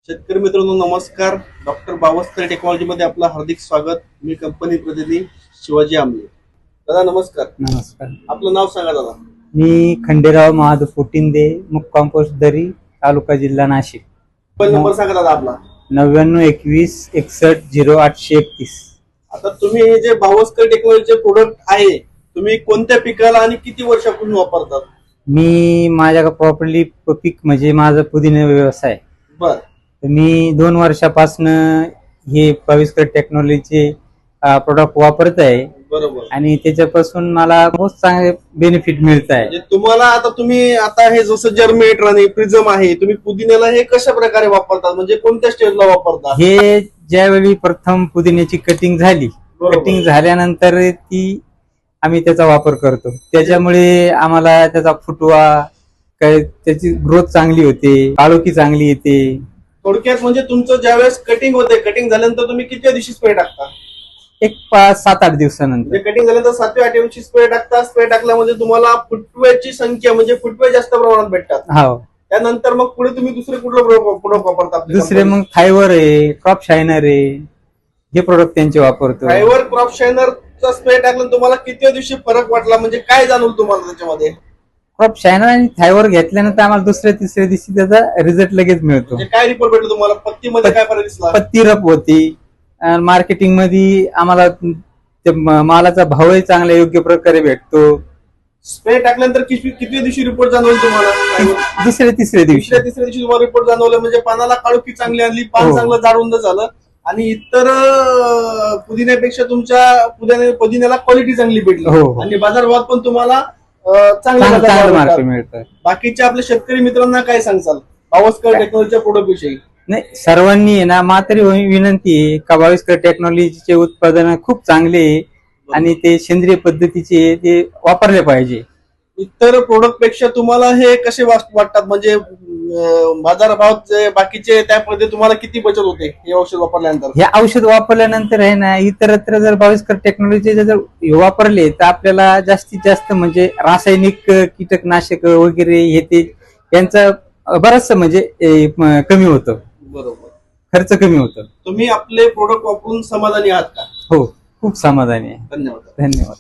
शेतकरी मित्रांनो नमस्कार. डॉक्टर बावस्कर टेक्नॉलॉजीमध्ये आपलं हार्दिक स्वागत. मी कंपनी प्रतिनिधी शिवाजी आमले. दादा नमस्कार. नमस्कार. आपलं नाव सांगा दादा. मी खंडेराव महादेव पोटिंदे, मुक्काम पोस्ट दरी, तालुका जिल्हा नाशिक. मोबाईल नंबर सांगा दादा आपला. 9921610831. आता तुम्ही हे जे बावस्कर टेक्नॉलॉजीचे प्रोडक्ट आहे तुम्ही कोणत्या पिकाला आणि किती वर्षापासून वापरतात? मी माझ्या प्रॉपर्ली पीक म्हणजे माझा पुदिना व्यवसाय. बर. तर मी 2 वर्षापासून हे बाविस्कर टेक्नॉलॉजीचे प्रोडक्ट वापरत आहे. बरोबर. आणि त्याच्यापासून मला बहुत चांगले बेनिफिट मिळत आहे. म्हणजे तुम्हाला आता हे जसं जर्मेटर आणि प्रिझम आहे तुम्ही पुदिन्याला हे कशा प्रकारे वापरतात म्हणजे कोणत्या स्टेजला वापरतात? हे ज्यावेळी प्रथम पुदिन्याची कटिंग झाली, बरोबर. कटिंग झाल्यानंतर ती आम्ही त्याचा वापर करतो. त्याच्यामुळे आम्हाला त्याचा फुटवा काय त्याची ग्रोथ चांगली होते, काळोखी चांगली येते. थोडक्यात म्हणजे तुमचं ज्यावेळेस कटिंग होते, कटिंग झाल्यानंतर तुम्ही किती दिवशी स्प्रे टाकता? एक 5-7-8 दिवसानंतर. म्हणजे कटिंग झाल्यानंतर 7व्या 8व्या दिवशी स्प्रे टाकता. स्प्रे टाकल्यामध्ये तुम्हाला फुटव्याची संख्या म्हणजे फुटवे जास्त प्रमाणात भेटतात. हो. त्यानंतर मग पुढे तुम्ही दुसरे कुठलं प्रोडक्ट वापरता? दुसरे मग फायवर आहे, क्रॉप शायनर आहे, हे प्रोडक्ट त्यांचे वापरतो. फायवर क्रॉप शायनरचा स्प्रे टाकल्यानंतर तुम्हाला किती दिवशी फरक वाटला म्हणजे काय जाणवलं तुम्हाला त्याच्यामध्ये? क्रॉप शायनर आणि फायवर घेतल्यानंतर आम्हाला दुसऱ्या-तिसऱ्या दिवशी त्याचा रिझल्ट लगेच मिळतो. म्हणजे काय रिपोर्ट भेटला तुम्हाला? पत्तीमध्ये काय फरक दिसला? पत्ती रप होती. मार्केटिंग मध्ये आम्हाला मालाचा भावही चांगला योग्य प्रकारे भेटतो. स्प्रे टाकल्यानंतर किती दिवशी रिपोर्ट जाणवलं तुम्हाला? दुसऱ्या-तिसऱ्या दिवशी तिसऱ्या दिवशी तुम्हाला रिपोर्ट जाणवलं म्हणजे पानाला काळोखी चांगली आली, पान हो. चांगलं जाडुंद झालं आणि इतर पुदिन्यापेक्षा तुमच्या पुदिन्याला क्वालिटी चांगली भेटली. हो. आणि बाजारभावात पण तुम्हाला चांगले चांगलं बाजारभाव मार्क भेटतात. मिळतं. बाकीच्या आपल्या शेतकरी मित्रांना काय सांगचाल बावस्कर टेक्नॉलॉजीच्या प्रोडक्ट विषयी? नाही, सर्वांनी आहे ना मात्र विनंती आहे का बाविस्कर टेक्नॉलॉजीचे उत्पादन खूप चांगले आहे आणि ते सेंद्रिय पद्धतीचे ते वापरले पाहिजे. इतर प्रोडक्ट पेक्षा तुम्हाला हे कसे वाटतात म्हणजे बाजारभावात जे बाकीचे त्यामध्ये तुम्हाला किती बचत होते हे औषध वापरल्यानंतर? हे औषध वापरल्यानंतर आहे ना इतरत्र जर बाविस्कर टेक्नॉलॉजी जर वापरले तर आपल्याला जास्तीत जास्त म्हणजे रासायनिक कीटकनाशक वगैरे हे ते यांचं बरंचसं म्हणजे कमी होतं. बरोबर. खर्च कमी होतं. तुम्ही आपले प्रोडक्ट वापरून समाधानी आहात का? हो, खूप समाधानी आहे. धन्यवाद. धन्यवाद.